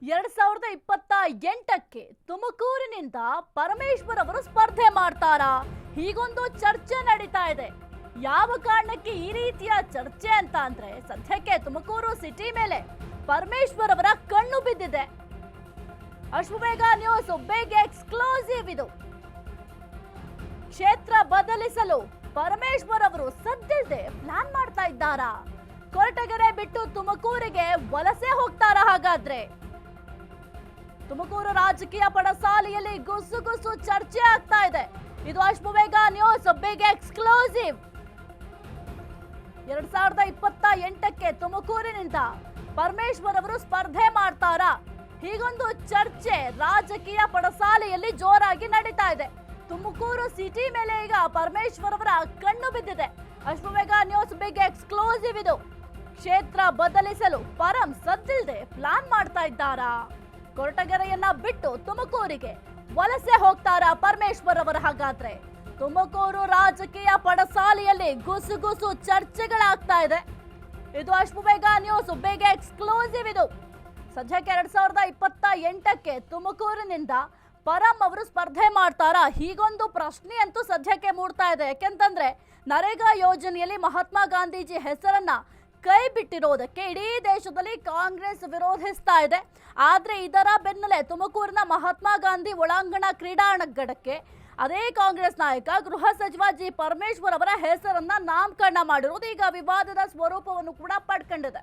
2028ಕ್ಕೆ ತುಮಕೂರಿನಿಂದ ಪರಮೇಶ್ವರ್ ಅವರು ಸ್ಪರ್ಧೆ ಮಾಡ್ತಾರಾ? ಹೀಗೊಂದು ಚರ್ಚೆ ನಡೀತಾ ಇದೆ. ಯಾವ ಕಾರಣಕ್ಕೆ ಈ ರೀತಿಯ ಚರ್ಚೆ ಅಂತ ಅಂದ್ರೆ ಸದ್ಯಕ್ಕೆ ತುಮಕೂರು ಸಿಟಿ ಮೇಲೆ ಪರಮೇಶ್ವರ್ ಅವರ ಕಣ್ಣು ಬಿದ್ದಿದೆ. ಅಶ್ವವೇಗ ನ್ಯೂಸ್ ಬೇಗ ಎಕ್ಸ್ಕ್ಲೂಸಿವ್ ಇದು. ಕ್ಷೇತ್ರ ಬದಲಿಸಲು ಪರಮೇಶ್ವರ್ ಅವರು ಸದ್ಯಕ್ಕೆ ಪ್ಲಾನ್ ಮಾಡ್ತಾ ಇದ್ದಾರಾ? ಕೊರಟಗೆರೆ ಬಿಟ್ಟು ತುಮಕೂರಿಗೆ ವಲಸೆ ಹೋಗ್ತಾರಾ? ಹಾಗಾದ್ರೆ ತುಮಕೂರು ರಾಜಕೀಯ ಪಡಸಾಲೆಯಲ್ಲಿ ಗುಸುಗುಸು ಚರ್ಚೆ ಆಗ್ತಾ ಇದೆ. ಇದು ಅಶ್ವವೇಗ ನ್ಯೂಸ್ ಬಿಗ್ ಎಕ್ಸ್ಕ್ಲೂಸಿವ್. 2028ಕ್ಕೆ ತುಮಕೂರಿನಿಂದ ಪರಮೇಶ್ವರ್ ಅವರು ಸ್ಪರ್ಧೆ ಮಾಡ್ತಾರಾ? ಹೀಗೊಂದು ಚರ್ಚೆ ರಾಜಕೀಯ ಪಡಸಾಲೆಯಲ್ಲಿ ಜೋರಾಗಿ ನಡೀತಾ ಇದೆ. ತುಮಕೂರು ಸಿಟಿ ಮೇಲೆ ಈಗ ಪರಮೇಶ್ವರ್ ಅವರ ಕಣ್ಣು ಬಿದ್ದಿದೆ. ಅಶ್ವವೇಗ ನ್ಯೂಸ್ ಬಿಗ್ ಎಕ್ಸ್ಕ್ಲೂಸಿವ್ ಇದು. ಕ್ಷೇತ್ರ ಬದಲಿಸಲು ಪರಂ ಸದ್ದಿಲ್ಲದೆ ಪ್ಲಾನ್ ಮಾಡ್ತಾ ಇದ್ದಾರಾ? ಕೊರಟಗೆರೆಯನ್ನ ಬಿಟ್ಟು ತುಮಕೂರಿಗೆ ವಲಸೆ ಹೋಗ್ತಾರಾ ಪರಮೇಶ್ವರ್ ಅವರು? ಹಾಗಾದ್ರೆ ತುಮಕೂರು ರಾಜಕೀಯ ಪಡಸಾಲೆಯಲ್ಲಿ ಗುಸುಗುಸು ಚರ್ಚೆಗಳಾಗ್ತಾ ಇದೆ. ಇದು ಅಶ್ವವೇಗ ನ್ಯೂಸ್ ಬೇಗ ಎಕ್ಸ್ಕ್ಲೂಸಿವ್ ಇದು. ಸದ್ಯಕ್ಕೆ 2028ಕ್ಕೆ ತುಮಕೂರಿನಿಂದ ಪರಂ ಅವರು ಸ್ಪರ್ಧೆ ಮಾಡ್ತಾರಾ? ಹೀಗೊಂದು ಪ್ರಶ್ನೆ ಅಂತೂ ಸದ್ಯಕ್ಕೆ ಮೂಡ್ತಾ ಇದೆ. ಯಾಕೆಂತಂದ್ರೆ ನರೇಗಾ ಯೋಜನೆಯಲ್ಲಿ ಮಹಾತ್ಮ ಗಾಂಧೀಜಿ ಹೆಸರನ್ನ ಕೈ ಬಿಟ್ಟಿರೋದಕ್ಕೆ ಇಡೀ ದೇಶದಲ್ಲಿ ಕಾಂಗ್ರೆಸ್ ವಿರೋಧಿಸ್ತಾ ಇದೆ. ಆದ್ರೆ ಇದರ ಬೆನ್ನಲ್ಲೇ ತುಮಕೂರಿನ ಮಹಾತ್ಮ ಗಾಂಧಿ ಒಳಾಂಗಣ ಕ್ರೀಡಾಂಗಣಕ್ಕೆ ಅದೇ ಕಾಂಗ್ರೆಸ್ ನಾಯಕ ಗೃಹ ಸಚಿವ ಜಿ ಪರಮೇಶ್ವರ್ ಅವರ ಹೆಸರನ್ನ ನಾಮಕರಣ ಮಾಡಿರುವುದು ಈಗ ವಿವಾದದ ಸ್ವರೂಪವನ್ನು ಕೂಡ ಪಡ್ಕೊಂಡಿದೆ.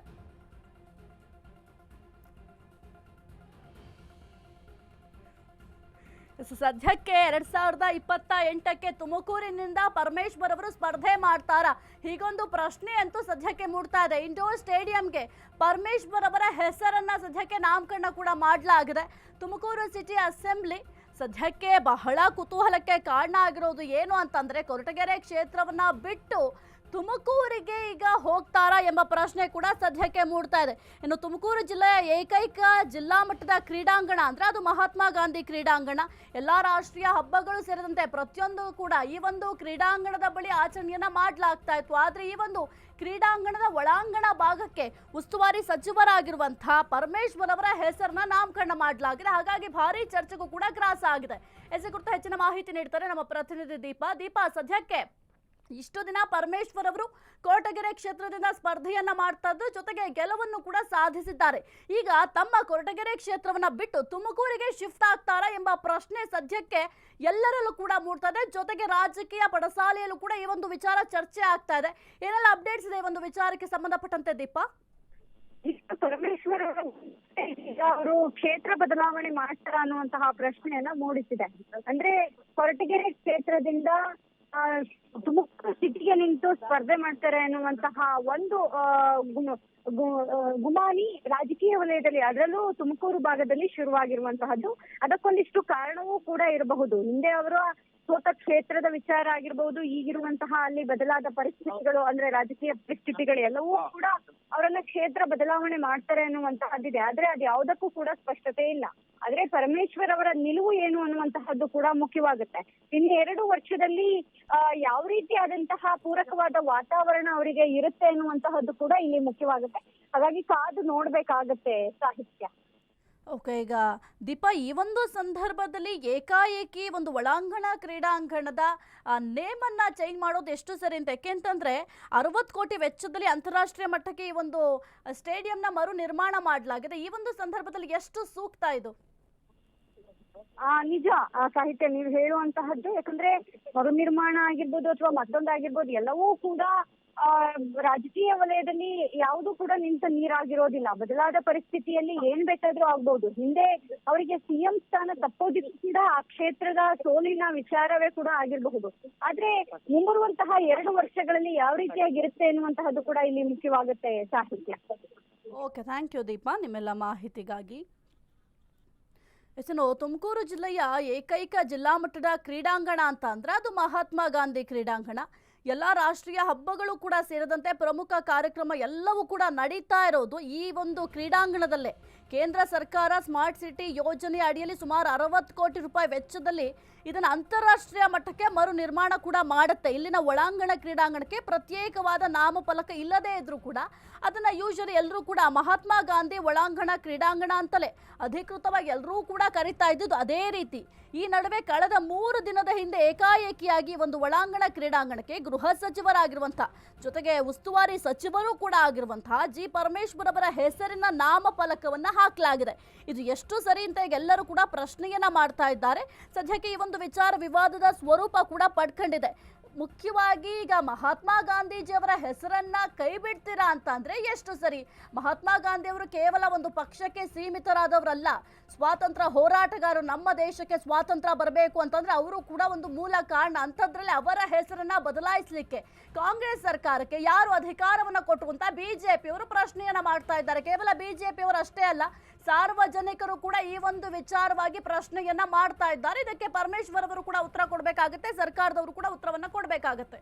ಸದ್ಯಕ್ಕೆ 2028ಕ್ಕೆ ತುಮಕೂರಿನಿಂದ ಪರಮೇಶ್ವರ್ ಅವರು ಸ್ಪರ್ಧೆ ಮಾಡ್ತಾರಾ? ಹೀಗೊಂದು ಪ್ರಶ್ನೆ ಅಂತೂ ಸದ್ಯಕ್ಕೆ ಮೂಡ್ತಾ ಇದೆ. ಇಂಡೋರ್ ಸ್ಟೇಡಿಯಂಗೆ ಪರಮೇಶ್ವರ್ ಅವರ ಹೆಸರನ್ನ ಸದ್ಯಕ್ಕೆ ನಾಮಕರಣ ಕೂಡ ಮಾಡಲಾಗಿದೆ. ತುಮಕೂರು ಸಿಟಿ ಅಸೆಂಬ್ಲಿ ಸದ್ಯಕ್ಕೆ ಬಹಳ ಕುತೂಹಲಕ್ಕೆ ಕಾರಣ ಆಗಿರೋದು ಏನು ಅಂತಂದ್ರೆ ಕೊರಟಗೆರೆ ಕ್ಷೇತ್ರವನ್ನ ಬಿಟ್ಟು ತುಮಕೂರಿಗೆ ಈಗ ಹೋಗ್ತಾರಾ ಎಂಬ ಪ್ರಶ್ನೆ ಕೂಡ ಸದ್ಯಕ್ಕೆ ಮೂಡ್ತಾ ಇದೆ. ಇನ್ನು ತುಮಕೂರು ಜಿಲ್ಲೆಯ ಏಕೈಕ ಜಿಲ್ಲಾ ಮಟ್ಟದ ಕ್ರೀಡಾಂಗಣ ಅಂದ್ರೆ ಅದು ಮಹಾತ್ಮ ಗಾಂಧಿ ಕ್ರೀಡಾಂಗಣ. ಎಲ್ಲಾ ರಾಷ್ಟ್ರೀಯ ಹಬ್ಬಗಳು ಸೇರಿದಂತೆ ಪ್ರತಿಯೊಂದು ಕೂಡ ಈ ಒಂದು ಕ್ರೀಡಾಂಗಣದ ಬಳಿ ಆಚರಣೆಯನ್ನ ಮಾಡಲಾಗ್ತಾ ಇತ್ತು. ಆದ್ರೆ ಈ ಒಂದು ಕ್ರೀಡಾಂಗಣದ ಒಳಾಂಗಣ ಭಾಗಕ್ಕೆ ಉಸ್ತುವಾರಿ ಸಚಿವರಾಗಿರುವಂತಹ ಪರಮೇಶ್ವರ್ ಅವರ ಹೆಸರನ್ನ ನಾಮಕರಣ ಮಾಡಲಾಗಿದೆ. ಹಾಗಾಗಿ ಭಾರಿ ಚರ್ಚೆಗೂ ಕೂಡ ಗ್ರಾಸ ಆಗಿದೆ. ಈ ಕುರಿತು ಹೆಚ್ಚಿನ ಮಾಹಿತಿ ನೀಡ್ತಾರೆ ನಮ್ಮ ಪ್ರತಿನಿಧಿ ದೀಪ. ಸದ್ಯಕ್ಕೆ ಇಷ್ಟು ದಿನ ಪರಮೇಶ್ವರ್ ಅವರು ಕೊರಟಗೆರೆ ಕ್ಷೇತ್ರದಿಂದ ಸ್ಪರ್ಧೆಯನ್ನ ಮಾಡ್ತಾ ಇದ್ದು ಜೊತೆಗೆ ಗೆಲುವನ್ನು ಕೂಡ ಸಾಧಿಸಿದ್ದಾರೆ. ಈಗ ತಮ್ಮ ಕೊರಟಗೆರೆ ಕ್ಷೇತ್ರವನ್ನ ಬಿಟ್ಟು ತುಮಕೂರಿಗೆ ಶಿಫ್ಟ್ ಆಗ್ತಾರಾ ಎಂಬ ಪ್ರಶ್ನೆ ಸದ್ಯಕ್ಕೆ ಎಲ್ಲರಲ್ಲೂ ಕೂಡ ಮೂಡ್ತಾ ಇದೆ. ಜೊತೆಗೆ ರಾಜಕೀಯ ಪಡಸಾಲೆಯಲ್ಲೂ ಕೂಡ ಈ ಒಂದು ವಿಚಾರ ಚರ್ಚೆ ಆಗ್ತಾ ಇದೆ. ಏನೆಲ್ಲ ಅಪ್ಡೇಟ್ಸ್ ಇದೆ ಈ ಒಂದು ವಿಚಾರಕ್ಕೆ ಸಂಬಂಧಪಟ್ಟಂತೆ ದೀಪ? ಪರಮೇಶ್ವರ್ ಅವರು ಕ್ಷೇತ್ರ ಬದಲಾವಣೆ ಮಾಡ್ತಾರ ಅನ್ನುವಂತಹ ಪ್ರಶ್ನೆಯನ್ನ ಮೂಡಿಸಿದೆ. ಅಂದ್ರೆ ಕೊರಟಗೆರೆ ಕ್ಷೇತ್ರದಿಂದ ತುಮಕೂರು ಸಿಟಿಗೆ ನಿಂತು ಸ್ಪರ್ಧೆ ಮಾಡ್ತಾರೆ ಅನ್ನುವಂತಹ ಒಂದು ಗುಮಾನಿ ರಾಜಕೀಯ ವಲಯದಲ್ಲಿ ಅದರಲ್ಲೂ ತುಮಕೂರು ಭಾಗದಲ್ಲಿ ಶುರುವಾಗಿರುವಂತಹದ್ದು. ಅದಕ್ಕೊಂದಿಷ್ಟು ಕಾರಣವೂ ಕೂಡ ಇರಬಹುದು. ಹಿಂದೆ ಅವರು ಸೋತ ಕ್ಷೇತ್ರದ ವಿಚಾರ ಆಗಿರಬಹುದು, ಈಗಿರುವಂತಹ ಅಲ್ಲಿ ಬದಲಾದ ಪರಿಸ್ಥಿತಿಗಳು ಅಂದ್ರೆ ರಾಜಕೀಯ ಪರಿಸ್ಥಿತಿಗಳು ಎಲ್ಲವೂ ಕೂಡ ಅವರನ್ನ ಕ್ಷೇತ್ರ ಬದಲಾವಣೆ ಮಾಡ್ತಾರೆ ಅನ್ನುವಂತಹದ್ದಿದೆ. ಆದ್ರೆ ಅದು ಯಾವುದಕ್ಕೂ ಕೂಡ ಸ್ಪಷ್ಟತೆ ಇಲ್ಲ. ಆದ್ರೆ ಪರಮೇಶ್ವರ್ ಅವರ ನಿಲುವು ಏನು ಅನ್ನುವಂತಹದ್ದು ಕೂಡ ಮುಖ್ಯವಾಗುತ್ತೆ. ಇನ್ನು 2 ವರ್ಷದಲ್ಲಿ ಯಾವ ರೀತಿಯಾದಂತಹ ಪೂರಕವಾದ ವಾತಾವರಣ ಅವರಿಗೆ ಇರುತ್ತೆ ಅನ್ನುವಂತಹದ್ದು ಕೂಡ ಇಲ್ಲಿ ಮುಖ್ಯವಾಗುತ್ತೆ. ಹಾಗಾಗಿ ಕಾದು ನೋಡ್ಬೇಕಾಗತ್ತೆ ಸಾಹಿತ್ಯ. ಓಕೆ, ಈಗ ದೀಪ ಈ ಒಂದು ಸಂದರ್ಭದಲ್ಲಿ ಏಕಾಏಕಿ ಒಂದು ಒಳಾಂಗಣ ಕ್ರೀಡಾಂಗಣದ ನೇಮನ್ನ ಚೇಂಜ್ ಮಾಡೋದು ಎಷ್ಟು ಸರಿ ಅಂತ? ಯಾಕೆಂತಂದ್ರೆ 60 ಕೋಟಿ ವೆಚ್ಚದಲ್ಲಿ ಅಂತಾರಾಷ್ಟ್ರೀಯ ಮಟ್ಟಕ್ಕೆ ಈ ಒಂದು ಸ್ಟೇಡಿಯಂನ ಮರು ನಿರ್ಮಾಣ ಮಾಡಲಾಗಿದೆ. ಈ ಒಂದು ಸಂದರ್ಭದಲ್ಲಿ ಎಷ್ಟು ಸೂಕ್ತ ಇದು? ನಿಜ ಸಾಹಿತ್ಯ ನೀವು ಹೇಳುವಂತಹದ್ದು. ಯಾಕಂದ್ರೆ ಮರು ನಿರ್ಮಾಣ ಆಗಿರ್ಬೋದು ಅಥವಾ ಮತ್ತೊಂದಾಗಿರ್ಬೋದು ಎಲ್ಲವೂ ಕೂಡ ರಾಜಕೀಯ ವಲಯದಲ್ಲಿ ಯಾವುದು ಕೂಡ ನಿಂತ ನೀರಾಗಿರೋದಿಲ್ಲ. ಬದಲಾದ ಪರಿಸ್ಥಿತಿಯಲ್ಲಿ ಏನ್ ಬೇಕಾದ್ರೂ ಆಗ್ಬಹುದು. ಹಿಂದೆ ಅವರಿಗೆ ಸಿಎಂ ಸ್ಥಾನ ತಪ್ಪೋದಿಕ್ಕೂ ಕೂಡ ಆ ಕ್ಷೇತ್ರದ ಸೋಲಿನ ವಿಚಾರವೇ ಕೂಡ ಆಗಿರಬಹುದು. ಆದ್ರೆ ಮುಂಬರುವಂತಹ 2 ವರ್ಷಗಳಲ್ಲಿ ಯಾವ ರೀತಿಯಾಗಿರುತ್ತೆ ಎನ್ನುವಂತಹದ್ದು ಕೂಡ ಇಲ್ಲಿ ಮುಖ್ಯವಾಗುತ್ತೆ ಸಾಹಿತ್ಯ. ಓಕೆ, ಥ್ಯಾಂಕ್ ಯು ದೀಪ ನಿಮ್ಮೆಲ್ಲ ಮಾಹಿತಿಗಾಗಿ. ತುಮಕೂರು ಜಿಲ್ಲೆಯ ಏಕೈಕ ಜಿಲ್ಲಾ ಮಟ್ಟದ ಕ್ರೀಡಾಂಗಣ ಅಂತ ಅಂದ್ರೆ ಅದು ಮಹಾತ್ಮ ಗಾಂಧಿ ಕ್ರೀಡಾಂಗಣ. ಎಲ್ಲ ರಾಷ್ಟ್ರೀಯ ಹಬ್ಬಗಳು ಕೂಡ ಸೇರಿದಂತೆ ಪ್ರಮುಖ ಕಾರ್ಯಕ್ರಮ ಎಲ್ಲವೂ ಕೂಡ ನಡೀತಾ ಇರೋದು ಈ ಒಂದು ಕ್ರೀಡಾಂಗಣದಲ್ಲೇ. ಕೇಂದ್ರ ಸರ್ಕಾರ ಸ್ಮಾರ್ಟ್ ಸಿಟಿ ಯೋಜನೆ ಅಡಿಯಲ್ಲಿ ಸುಮಾರು 60 ಕೋಟಿ ರೂಪಾಯಿ ವೆಚ್ಚದಲ್ಲಿ ಇದನ್ನು ಅಂತಾರಾಷ್ಟ್ರೀಯ ಮಟ್ಟಕ್ಕೆ ಮರು ನಿರ್ಮಾಣ ಕೂಡ ಮಾಡುತ್ತೆ. ಇಲ್ಲಿನ ಒಳಾಂಗಣ ಕ್ರೀಡಾಂಗಣಕ್ಕೆ ಪ್ರತ್ಯೇಕವಾದ ನಾಮಫಲಕ ಇಲ್ಲದೇ ಇದ್ರೂ ಕೂಡ ಅದನ್ನ ಯೂಶಲಿ ಎಲ್ಲರೂ ಕೂಡ ಮಹಾತ್ಮ ಗಾಂಧಿ ಒಳಾಂಗಣ ಕ್ರೀಡಾಂಗಣ ಅಂತಲೇ ಅಧಿಕೃತವಾಗಿ ಎಲ್ಲರೂ ಕೂಡ ಕರೀತಾ ಇದ್ದುದು. ಅದೇ ರೀತಿ ಈ ನಡುವೆ ಕಳೆದ 3 ದಿನದ ಹಿಂದೆ ಏಕಾಏಕಿಯಾಗಿ ಒಂದು ಒಳಾಂಗಣ ಕ್ರೀಡಾಂಗಣಕ್ಕೆ ಗೃಹ ಸಚಿವರಾಗಿರುವಂತಹ ಜೊತೆಗೆ ಉಸ್ತುವಾರಿ ಸಚಿವರು ಕೂಡ ಆಗಿರುವಂತಹ ಜಿ ಪರಮೇಶ್ವರ್ ಅವರ ಹೆಸರಿನ ನಾಮಫಲಕವನ್ನ ಹಾಕಲಾಗಿದೆ. ಇದು ಎಷ್ಟು ಸರಿ ಅಂತ ಈಗ ಎಲ್ಲರೂ ಕೂಡ ಪ್ರಶ್ನೆಯನ್ನ ಮಾಡ್ತಾ ಇದ್ದಾರೆ. ಸದ್ಯಕ್ಕೆ ಈ ಒಂದು ವಿಚಾರ ವಿವಾದದ ಸ್ವರೂಪ ಕೂಡ ಪಡ್ಕೊಂಡಿದೆ. ಮುಖ್ಯವಾಗಿ ಈಗ ಮಹಾತ್ಮ ಗಾಂಧೀಜಿಯವರ ಹೆಸರನ್ನ ಕೈ ಬಿಡ್ತೀರಾ ಅಂತ ಅಂದ್ರೆ ಎಷ್ಟು ಸರಿ? ಮಹಾತ್ಮ ಗಾಂಧಿಯವರು ಕೇವಲ ಒಂದು ಪಕ್ಷಕ್ಕೆ ಸೀಮಿತರಾದವರಲ್ಲ, ಸ್ವಾತಂತ್ರ್ಯ ಹೋರಾಟಗಾರರು. ನಮ್ಮ ದೇಶಕ್ಕೆ ಸ್ವಾತಂತ್ರ್ಯ ಬರಬೇಕು ಅಂತಂದ್ರೆ ಅವರು ಕೂಡ ಒಂದು ಮೂಲ ಕಾರಣ. ಅಂಥದ್ರಲ್ಲಿ ಅವರ ಹೆಸರನ್ನ ಬದಲಾಯಿಸಲಿಕ್ಕೆ ಕಾಂಗ್ರೆಸ್ ಸರ್ಕಾರಕ್ಕೆ ಯಾರು ಅಧಿಕಾರವನ್ನ ಕೊಟ್ಟರು ಅಂತ ಬಿಜೆಪಿಯವರು ಪ್ರಶ್ನೆಯನ್ನ ಮಾಡ್ತಾ ಇದ್ದಾರೆ. ಕೇವಲ ಬಿಜೆಪಿಯವರು ಅಷ್ಟೇ ಅಲ್ಲ, ಸಾರ್ವಜನಿಕರು ಕೂಡ ಈ ಒಂದು ವಿಚಾರವಾಗಿ ಪ್ರಶ್ನೆಯನ್ನ ಮಾಡ್ತಾ ಇದ್ದಾರೆ. ಇದಕ್ಕೆ ಪರಮೇಶ್ವರ್ ಅವರು ಕೂಡ ಉತ್ತರ ಕೊಡಬೇಕಾಗುತ್ತೆ, ಸರ್ಕಾರದವರು ಕೂಡ ಉತ್ತರವನ್ನ ಕೊಡಬೇಕಾಗುತ್ತೆ.